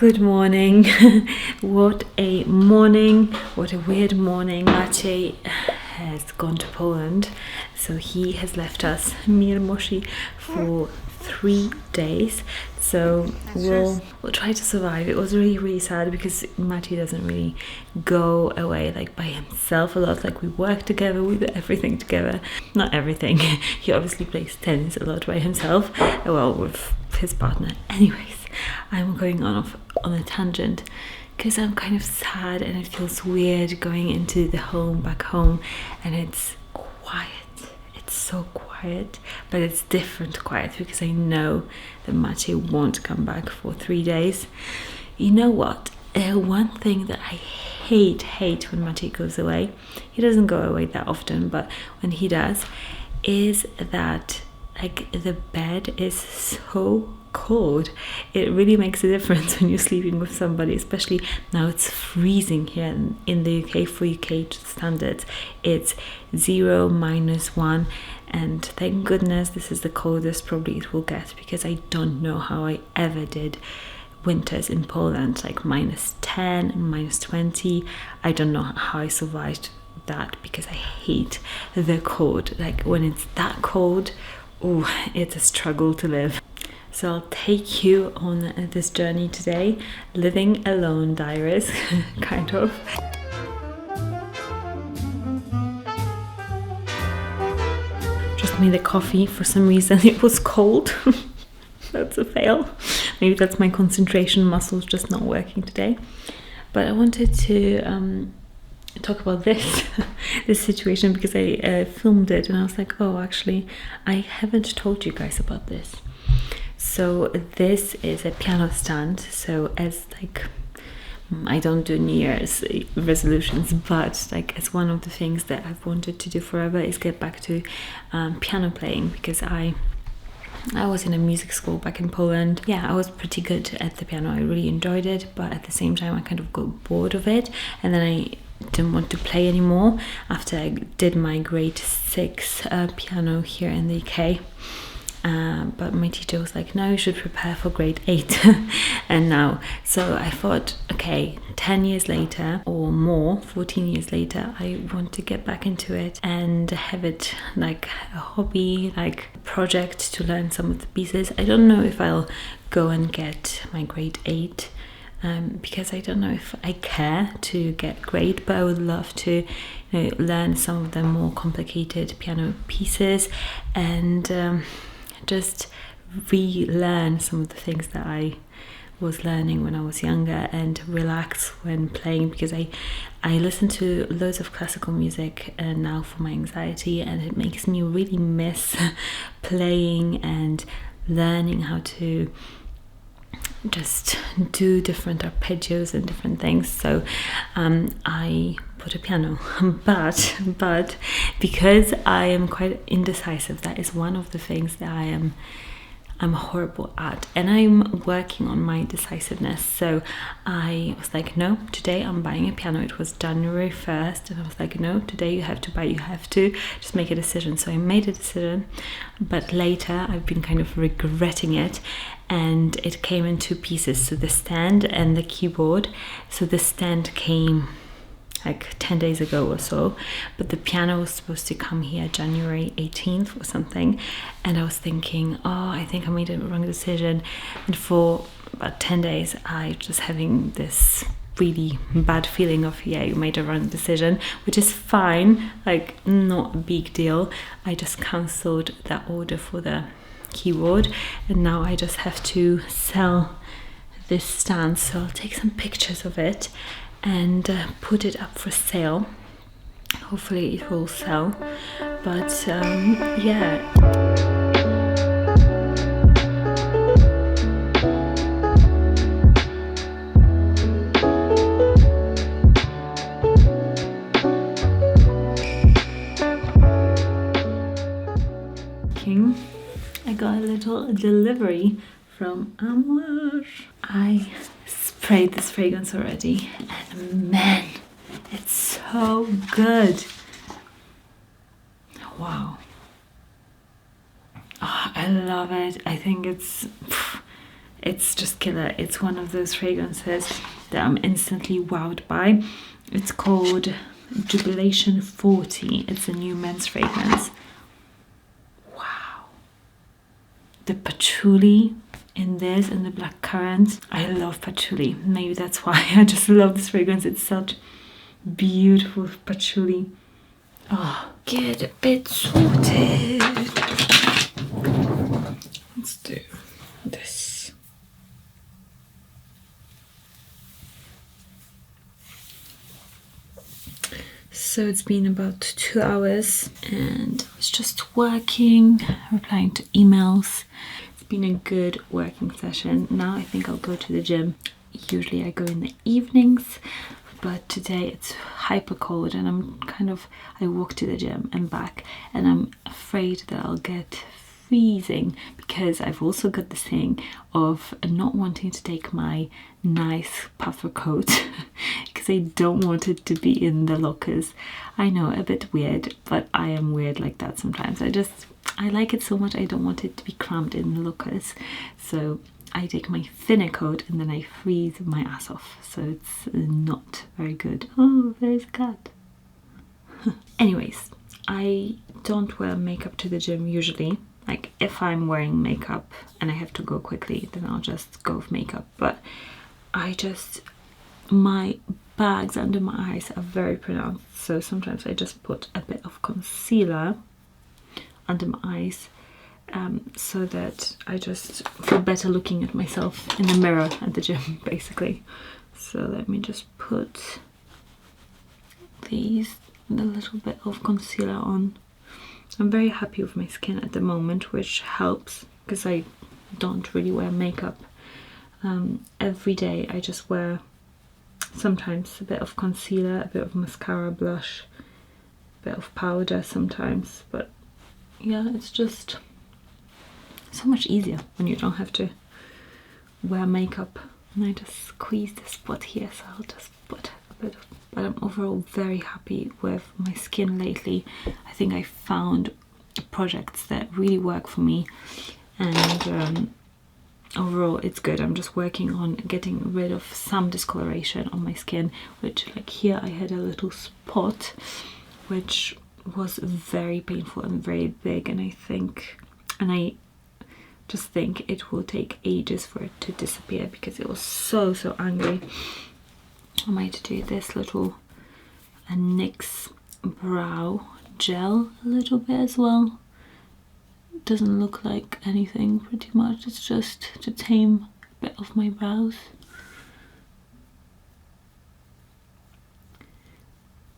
Good morning. What a morning. What a weird morning. Maciej has gone to Poland, so he has left us, me and Moshi, for 3 days. So we'll try to survive. It was really sad because Maciej doesn't really go away like by himself a lot. Like we work together, we do everything together. Not everything. He obviously plays tennis a lot by himself. Well, with his partner. Anyways, I'm going on a tangent because I'm kind of sad and it feels weird going into the back home, and it's quiet. It's so quiet, but it's different quiet because I know that Maciej won't come back for 3 days. You know what? One thing that I hate when Maciej goes away, he doesn't go away that often, but when he does, is that like the bed is so cold. It really makes a difference when you're sleeping with somebody, especially now it's freezing here in the UK. For UK standards, it's 0, -1, and thank goodness this is the coldest probably it will get, because I don't know how I ever did winters in Poland, like -10, -20. I don't know how I survived that because I hate the cold. Like when it's that cold, oh, it's a struggle to live. So I'll take you on this journey today, living alone diaries, kind of. Just made the coffee. For some reason it was cold. That's a fail. Maybe that's my concentration muscles just not working today. But I wanted to talk about this situation because I filmed it and I was like, oh, actually I haven't told you guys about this. So this is a piano stand. So as like, I don't do New Year's resolutions, but like as one of the things that I've wanted to do forever is get back to piano playing, because I was in a music school back in Poland. Yeah, I was pretty good at the piano. I really enjoyed it, but at the same time I kind of got bored of it, and then I didn't want to play anymore after I did my grade 6 piano here in the UK. But my teacher was like, no, you should prepare for grade 8 and now. So I thought, okay, 10 years later or more, 14 years later, I want to get back into it and have it like a hobby, like a project to learn some of the pieces. I don't know if I'll go and get my grade 8 because I don't know if I care to get great, but I would love to learn some of the more complicated piano pieces and just relearn some of the things that I was learning when I was younger and relax when playing, because I listen to loads of classical music now for my anxiety, and it makes me really miss playing and learning how to just do different arpeggios and different things. So I bought a piano, but because I am quite indecisive, that is one of the things that I'm horrible at, and I'm working on my decisiveness. So I was like, no, today I'm buying a piano. It was January 1st, and I was like, no, today you have to buy, you have to just make a decision. So I made a decision, but later I've been kind of regretting it, and it came in 2 pieces, so the stand and the keyboard. So the stand came like 10 days ago or so, but the piano was supposed to come here January 18th or something, and I was thinking, oh, I think I made a wrong decision. And for about 10 days I just having this really bad feeling of, yeah, you made a wrong decision, which is fine, like not a big deal. I just cancelled that order for the keyboard, and now I just have to sell this stand. So I'll take some pictures of it and put it up for sale. Hopefully it will sell, but yeah. I got a little delivery from Amor. I sprayed this fragrance already, and man, it's so good. Wow. Oh, I love it. I think it's just killer. It's one of those fragrances that I'm instantly wowed by. It's called Jubilation 40. It's a new men's fragrance. Wow. The patchouli in this and the blackcurrant. I love patchouli. Maybe that's why I just love this fragrance. It's such beautiful patchouli. Oh, get a bit sorted. Let's do this. So it's been about 2 hours and I was just working, replying to emails. It's been a good working session. Now I think I'll go to the gym. Usually I go in the evenings, but today it's hyper cold and I walk to the gym and back, and I'm afraid that I'll get freezing because I've also got this thing of not wanting to take my nice puffer coat because I don't want it to be in the lockers. I know, a bit weird, but I am weird like that sometimes. I like it so much I don't want it to be cramped in the lockers. So I take my thinner coat and then I freeze my ass off. So it's not very good. Oh, there's a cat. Anyways, I don't wear makeup to the gym usually. Like if I'm wearing makeup and I have to go quickly, then I'll just go with makeup. But my bags under my eyes are very pronounced. So sometimes I just put a bit of concealer under my eyes so that I just feel better looking at myself in the mirror at the gym, basically. So let me just put the little bit of concealer on. I'm very happy with my skin at the moment, which helps because I don't really wear makeup every day. I just wear sometimes a bit of concealer, a bit of mascara, blush, a bit of powder sometimes. But yeah, it's just so much easier when you don't have to wear makeup. And I just squeeze the spot here, so I'll just put a bit of, but I'm overall very happy with my skin lately. I think I found projects that really work for me, and overall it's good. I'm just working on getting rid of some discoloration on my skin, which, like here I had a little spot which was very painful and very big, and I just think it will take ages for it to disappear because it was so angry. I might do this little NYX brow gel a little bit as well. It doesn't look like anything, pretty much. It's just to tame a bit of my brows.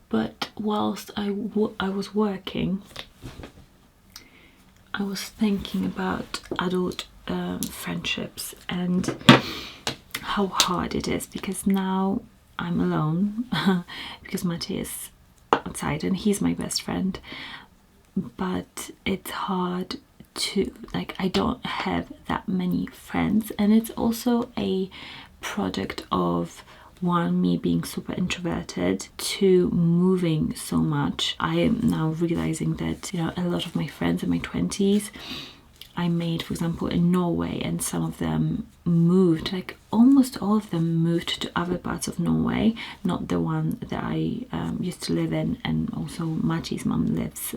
But whilst I was working, I was thinking about adult friendships and how hard it is, because now I'm alone because Matej is outside and he's my best friend, but it's hard to, like, I don't have that many friends, and it's also a product of one, me being super introverted, two, moving so much. I am now realizing that, you know, a lot of my friends in my 20s I made, for example, in Norway, and some of them moved, like almost all of them moved to other parts of Norway, not the one that I used to live in, and also Matej's mum lives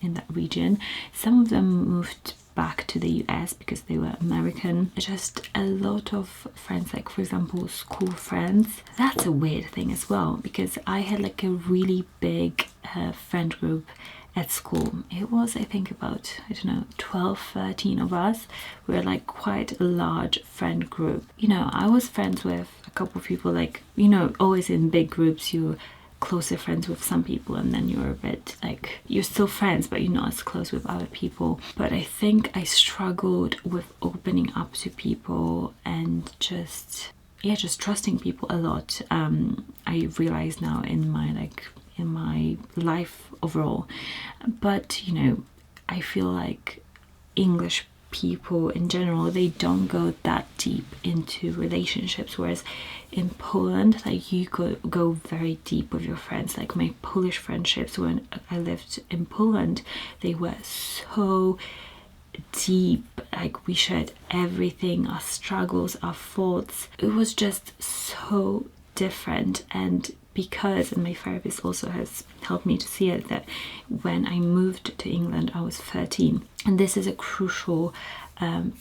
in that region. Some of them moved back to the US because they were American. Just a lot of friends, like for example school friends. That's a weird thing as well, because I had like a really big friend group at school. It was, I think, about, I don't know, 12, 13 of us. We were like quite a large friend group. You know, I was friends with a couple of people, like, you know, always in big groups you're closer friends with some people, and then you're a bit like, you're still friends but you're not as close with other people. But I think I struggled with opening up to people and just trusting people a lot. I realize now in my life overall. But you know, I feel like English people in general, they don't go that deep into relationships, whereas in Poland, like, you go very deep with your friends. Like my Polish friendships when I lived in Poland, they were so deep, like we shared everything, our struggles, our thoughts. It was just so different. And because, and my therapist also has helped me to see it, that when I moved to England I was 13, and this is a crucial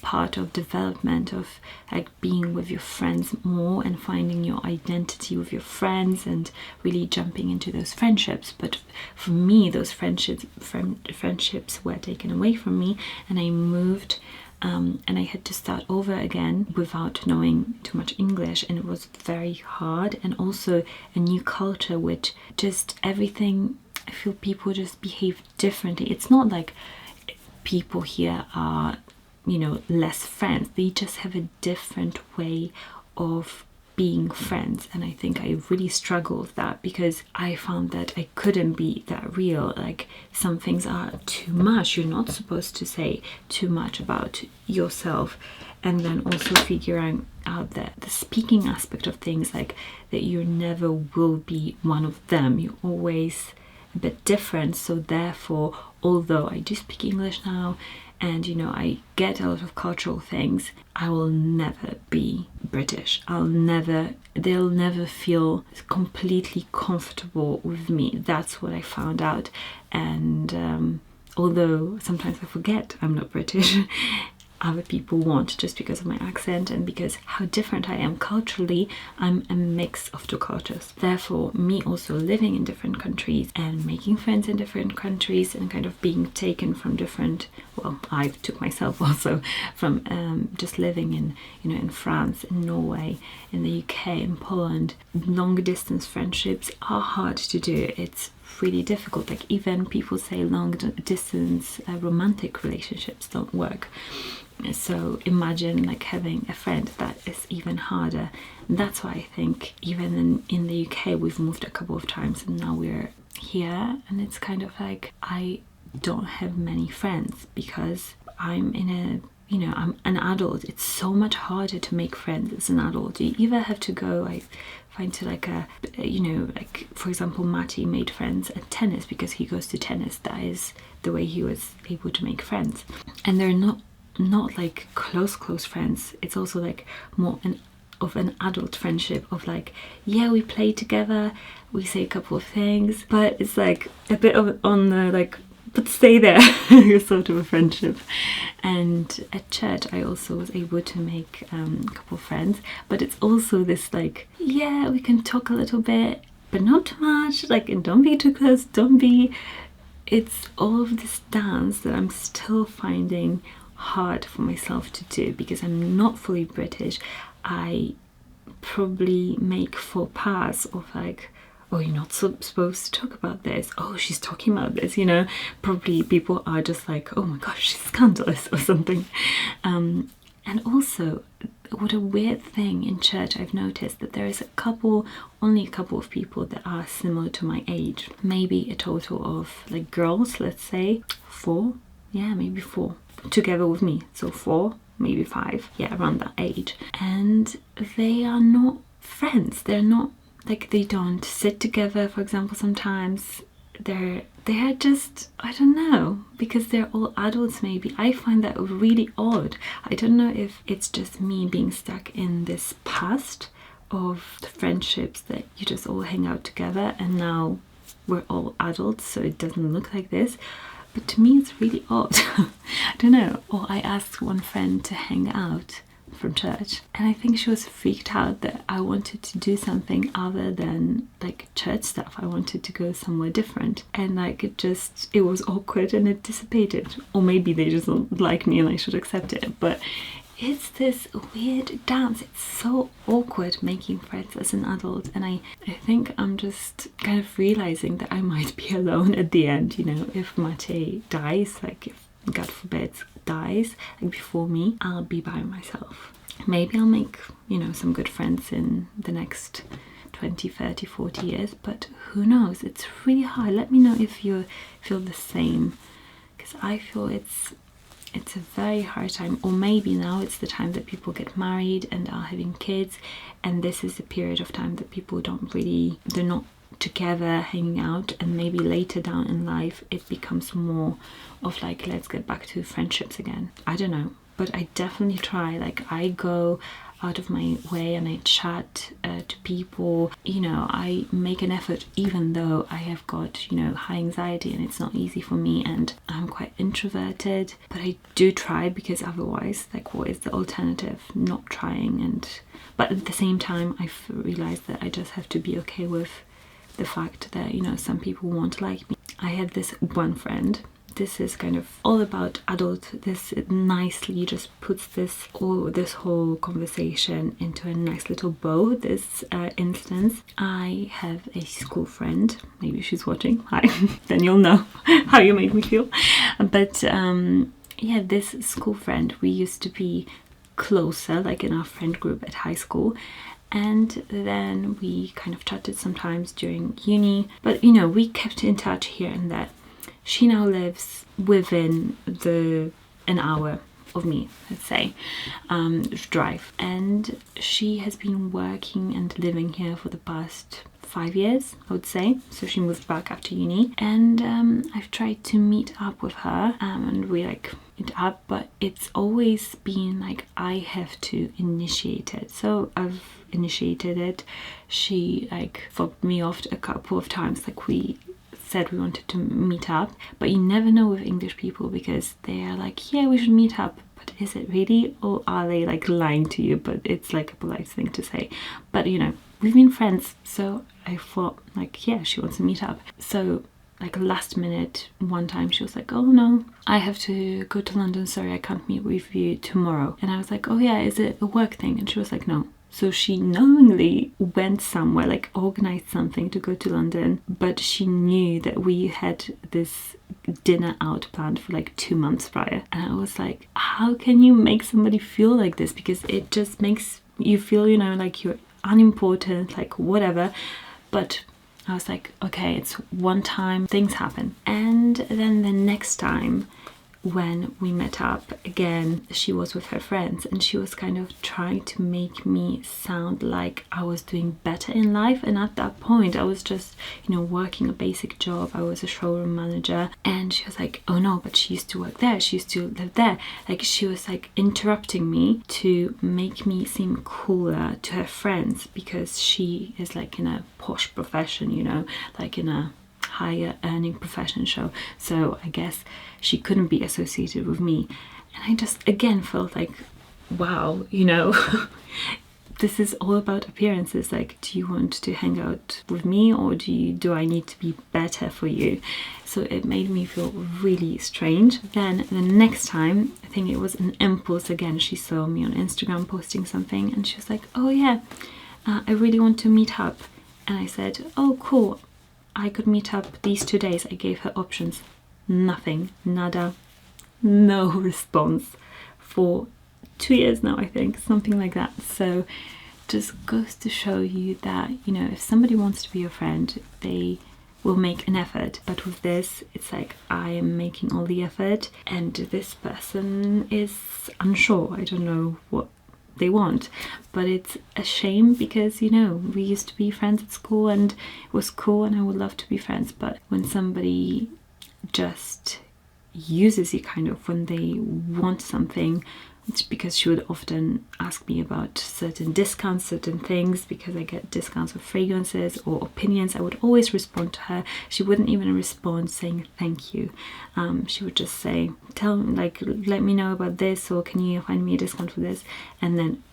part of development, of like being with your friends more and finding your identity with your friends and really jumping into those friendships. But for me, those friendships were taken away from me, and I moved and I had to start over again without knowing too much English, and it was very hard. And also a new culture, which just everything, I feel people just behave differently. It's not like people here are, you know, less friends, they just have a different way of being friends. And I think I really struggled with that, because I found that I couldn't be that real. Like, some things are too much, you're not supposed to say too much about yourself. And then also figuring out that the speaking aspect of things, like that you never will be one of them, you're always a bit different. So therefore, although I do speak English now and, you know, I get a lot of cultural things, I will never be British. They'll never feel completely comfortable with me. That's what I found out. And although sometimes I forget I'm not British, other people won't, just because of my accent and because how different I am culturally. I'm a mix of two cultures. Therefore, me also living in different countries and making friends in different countries and kind of being taken from different, well, I took myself also from just living in, you know, in France, in Norway, in the UK, in Poland. Long distance friendships are hard to do. It's really difficult. Like, even people say long distance romantic relationships don't work. So imagine like having a friend, that is even harder. And that's why I think even in the UK we've moved a couple of times and now we're here, and it's kind of like I don't have many friends because I'm in a, you know, I'm an adult. It's so much harder to make friends as an adult. You either have to go, I find, to like a, you know, like for example Matty made friends at tennis because he goes to tennis. That is the way he was able to make friends. And they're not like close friends. It's also like more of an adult friendship of like, yeah, we play together, we say a couple of things, but it's like a bit of on the like, but stay there sort of a friendship. And at church I also was able to make a couple of friends, but it's also this like, yeah, we can talk a little bit but not too much, like, and don't be too close, it's all of this dance that I'm still finding hard for myself to do because I'm not fully British. I probably make faux pas of like, oh, you're not supposed to talk about this, oh, she's talking about this, you know. Probably people are just like, oh my gosh, she's scandalous or something. And also, what a weird thing in church, I've noticed that there is only a couple of people that are similar to my age. Maybe a total of, like, girls, let's say 4, yeah, maybe 4 together with me, so 4, maybe 5, yeah, around that age. And they are not friends. They're not, like, they don't sit together, for example. Sometimes they're just, I don't know, because they're all adults. Maybe I find that really odd. I don't know if it's just me being stuck in this past of the friendships that you just all hang out together and now we're all adults, so it doesn't look like this. But to me it's really odd. I don't know. Or I asked one friend to hang out from church, and I think she was freaked out that I wanted to do something other than like church stuff. I wanted to go somewhere different, and like it was awkward and it dissipated. Or maybe they just don't like me and I should accept it, but it's this weird dance. It's so awkward making friends as an adult, and I think I'm just kind of realizing that I might be alone at the end, you know. If Mate dies, like if God forbid dies, like before me, I'll be by myself. Maybe I'll make, you know, some good friends in the next 20, 30, 40 years, but who knows. It's really hard. Let me know if you feel the same, because I feel it's a very hard time. Or maybe now it's the time that people get married and are having kids, and this is the period of time that people they're not together hanging out, and maybe later down in life it becomes more of like, let's get back to friendships again. I don't know, but I definitely try. Like, I go out of my way and I chat to people, you know, I make an effort, even though I have got, you know, high anxiety and it's not easy for me, and I'm quite introverted, but I do try, because otherwise, like, what is the alternative? Not trying. And but at the same time, I've realized that I just have to be okay with the fact that, you know, some people won't like me. I had this one friend, this is kind of all about adult, this nicely just puts this whole conversation into a nice little bow, this instance. I have a school friend, maybe she's watching, hi, then you'll know how you made me feel. But yeah, this school friend, we used to be closer, like in our friend group at high school, and then we kind of chatted sometimes during uni, but, you know, we kept in touch here and there. She now lives within an hour of me, let's say, drive, and she has been working and living here for the past 5 years, I would say. So she moved back after uni, and I've tried to meet up with her, and we like meet up, but it's always been like I have to initiate it. So I've initiated it. She like fobbed me off a couple of times, like we said we wanted to meet up, but you never know with English people, because they are like, yeah, we should meet up, but is it really, or are they like lying to you? But it's like a polite thing to say. But, you know, we've been friends, so I thought like, yeah, she wants to meet up. So like last minute, one time she was like, oh no, I have to go to London, sorry, I can't meet with you tomorrow. And I was like, oh yeah, is it a work thing? And she was like, no. So she knowingly went somewhere, like organized something to go to London, but she knew that we had this dinner out planned for like 2 months prior. And I was like, how can you make somebody feel like this? Because it just makes you feel, you know, like you're unimportant, like whatever. But I was like, okay, it's one time, things happen. And then the next time when we met up again, she was with her friends, and she was kind of trying to make me sound like I was doing better in life. And at that point I was just, you know, working a basic job. I was a showroom manager, and she was like, oh no, but she used to work there, she used to live there. Like, she was like interrupting me to make me seem cooler to her friends, because she is like in a posh profession, you know, like in a higher earning profession show, so I guess she couldn't be associated with me. And I just again felt like, wow, you know, this is all about appearances. Like, do you want to hang out with me, or do I need to be better for you? So it made me feel really strange. Then the next time, I think it was an impulse again, she saw me on Instagram posting something, and she was like, oh yeah, I really want to meet up. And I said, oh cool, I could meet up these 2 days. I gave her options. Nothing, nada, no response for 2 years now, I think, something like that. So just goes to show you that, you know, if somebody wants to be your friend, they will make an effort. But with this, it's like I am making all the effort, and this person is unsure. I don't know what they want, but it's a shame, because, you know, we used to be friends at school and it was cool, and I would love to be friends. But when somebody just uses you kind of when they want something, it's because she would often ask me about certain discounts, certain things, because I get discounts with fragrances or opinions. I would always respond to her. She wouldn't even respond saying thank you. She would just say, tell me, like, let me know about this, or can you find me a discount for this? And then,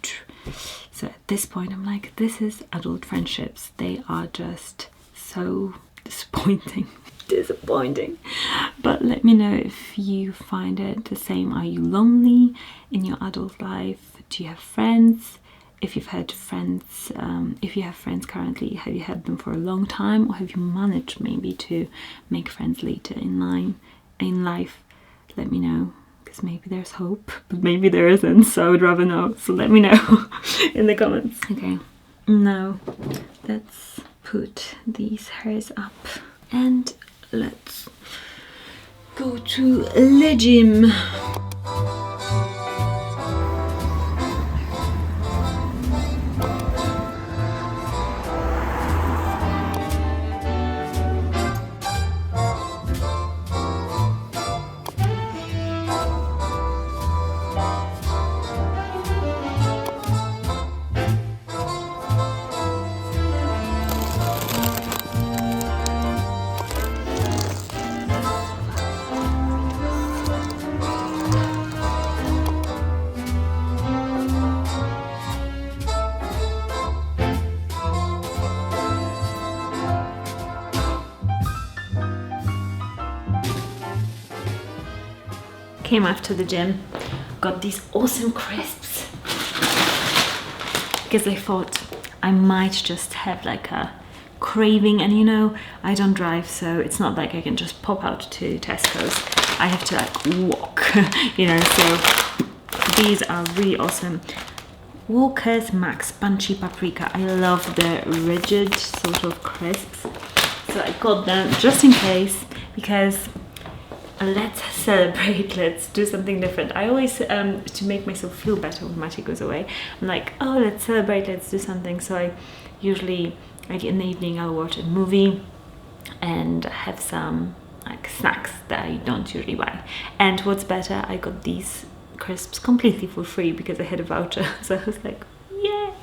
so at this point I'm like, this is adult friendships. They are just so disappointing. But let me know if you find it the same. Are you lonely in your adult life? Do you have friends? If you've had friends, if you have friends currently, have you had them for a long time, or have you managed maybe to make friends later in life? Let me know, because maybe there's hope, but maybe there isn't, so I would rather know. So let me know in the comments. Okay, now let's put these hairs up and let's go to the gym. came after the gym, got these awesome crisps because I thought I might just have like a craving, and you know, I don't drive, so it's not like I can just pop out to Tesco's. I have to like walk, you know, so these are really awesome. Walker's Max Punchy Paprika. I love the rigid sort of crisps, so I got them just in case, because let's celebrate, let's do something different. I always, to make myself feel better when Maciej goes away, I'm like, oh, let's celebrate, let's do something. So I usually, like in the evening, I'll watch a movie and have some like snacks that I don't usually buy. And what's better, I got these crisps completely for free because I had a voucher. So I was like, yeah,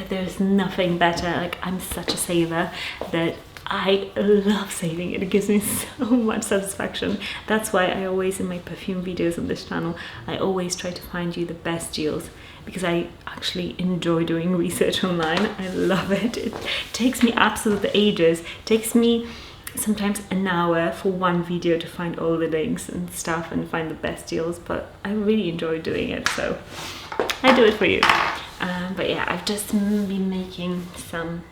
there's nothing better. Like, I'm such a saver that I love saving. It gives me so much satisfaction. That's why I always, in my perfume videos on this channel, I always try to find you the best deals, because I actually enjoy doing research online. I love it. It takes me absolute ages. It takes me sometimes an hour for one video to find all the links and stuff and find the best deals, but I really enjoy doing it, so I do it for you. But yeah, I've just been making some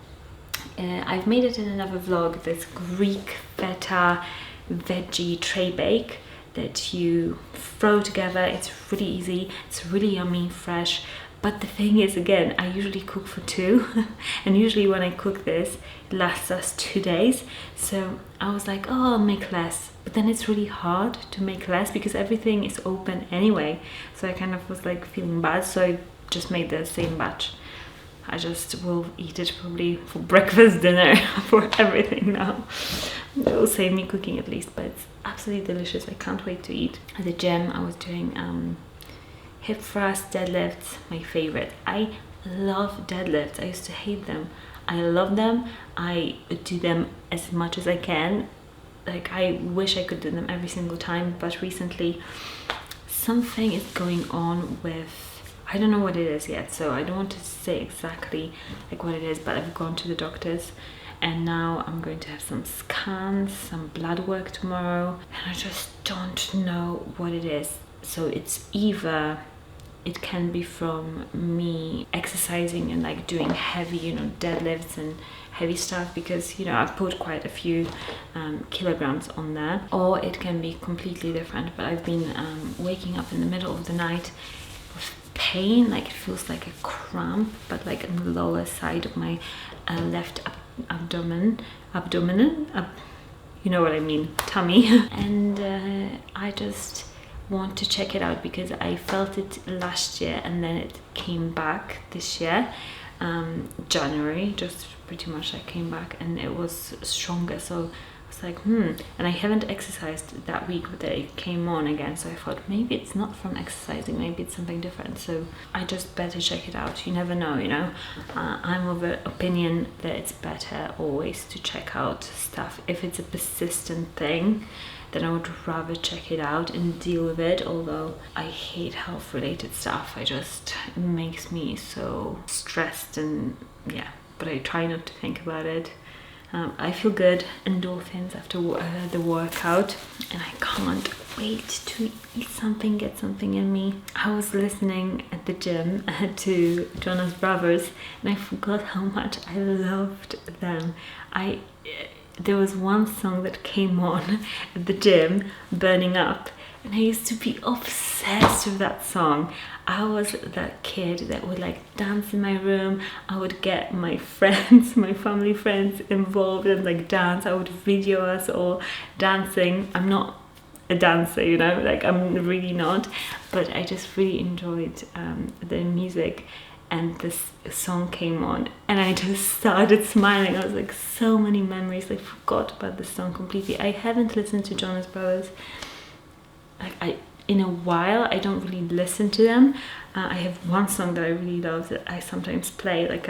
I've made it in another vlog, this Greek feta veggie tray bake that you throw together. It's really easy, it's really yummy, fresh. But the thing is, again, I usually cook for 2 and usually when I cook this, it lasts us 2 days. So I was like, oh, I'll make less. But then it's really hard to make less because everything is open anyway. So I kind of was like feeling bad, so I just made the same batch. I just will eat it probably for breakfast, dinner, for everything now. It will save me cooking at least, but it's absolutely delicious. I can't wait to eat. At the gym, I was doing hip thrust, deadlifts, my favorite. I love deadlifts. I used to hate them. I love them. I do them as much as I can. Like, I wish I could do them every single time, but recently something is going on with, I don't know what it is yet, so I don't want to say exactly like what it is, but I've gone to the doctors and now I'm going to have some scans, some blood work tomorrow, and I just don't know what it is. So it's either, it can be from me exercising and like doing heavy, you know, deadlifts and heavy stuff, because, you know, I've put quite a few kilograms on there, or it can be completely different. But I've been waking up in the middle of the night with pain, like it feels like a cramp, but like on the lower side of my left abdomen, you know what I mean, tummy. And I just want to check it out because I felt it last year and then it came back this year, January, just pretty much I came back and it was stronger. So I was like, and I haven't exercised that week, but it came on again, so I thought maybe it's not from exercising, maybe it's something different. So I just better check it out. You never know, you know. I'm of the opinion that it's better always to check out stuff. If it's a persistent thing, then I would rather check it out and deal with it. Although I hate health related stuff, it makes me so stressed, and yeah, but I try not to think about it. I feel good, endorphins after the workout, and I can't wait to eat something, get something in me. I was listening at the gym to Jonas Brothers and I forgot how much I loved them. There was one song that came on at the gym, Burning Up, and I used to be obsessed with that song. I was that kid that would like dance in my room. I would get my friends, my family friends involved and like dance. I would video us all dancing. I'm not a dancer, you know, like I'm really not, but I just really enjoyed the music. And this song came on and I just started smiling. I was like, so many memories. I forgot about this song completely. I haven't listened to Jonas Brothers in a while. I don't really listen to them. I have one song that I really love that I sometimes play, like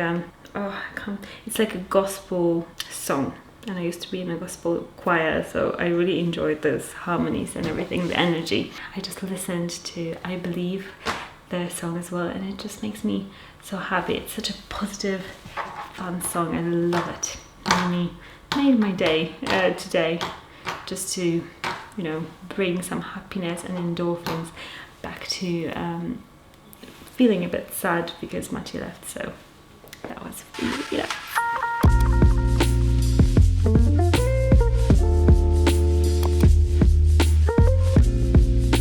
it's like a gospel song, and I used to be in a gospel choir, so I really enjoyed those harmonies and everything, the energy. I just listened to I Believe, their song as well, and it just makes me so happy. It's such a positive, fun song. I love it. It made my day today, just to you know, bring some happiness and endorphins back to feeling a bit sad because Mati left. So that was really,